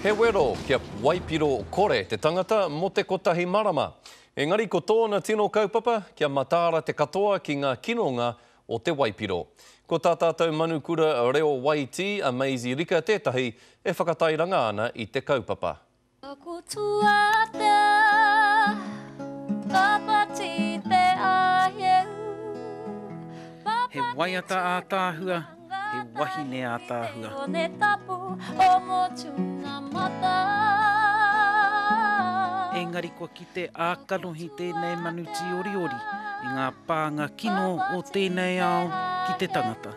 He wero kia Waipiro kore te tangata mo te kotahi marama. Engari ko tōna tino kaupapa kia matāra te katoa ki ngā kinonga o te Waipiro. Ko tā tātou manukura reo Waiti a Maisie Rika tētahi e whakatairanga ana i te kaupapa. He waiata a tāhua, he wahine a tāhua. Engari kua ki te ākanohi tēnei manuti oriori i ngā pānga kino o tēnei ao ki te tangata.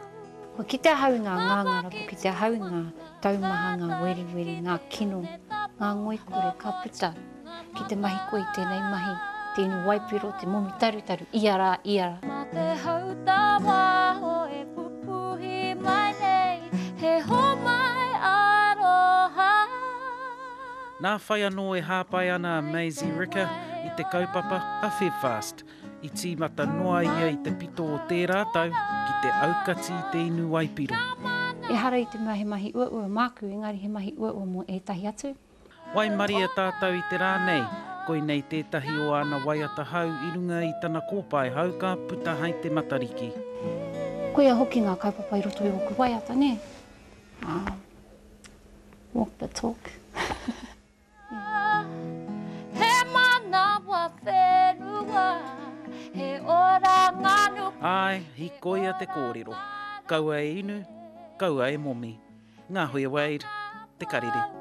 Ko ki te haunga ngāngara, ko ki te haunga taumaha, ngā weri, ngā kino, ngā ngoikore, ka puta, ki te mahi koi tēnei mahi, tēnu Waipiro, te momi taru, iara. Ma te hautawa ho e pupuhi mai nei, he ho mai aroha. Nā whai anō e hāpai ana a Maisie Rika i te kaupapa a Febfast. I tīmata noa ia i te pito o tē rātau ki te aukati i te inu Waipiro. E hara i te mahi ua māku, engari he mahi ua mo ētahi atu. Wai mari a tātou i te rā nei, koi nei tētahi o ana waiata hau i runga i tana kōpai hau ka puta hai te matariki. Koe a hoki ngā kaupapa i roto i oku waiata, ne? Walk the talk. Ai, hi koia te kōrero. Kaua e inu, kaua e momi. Ngā hoi Wade, te karere.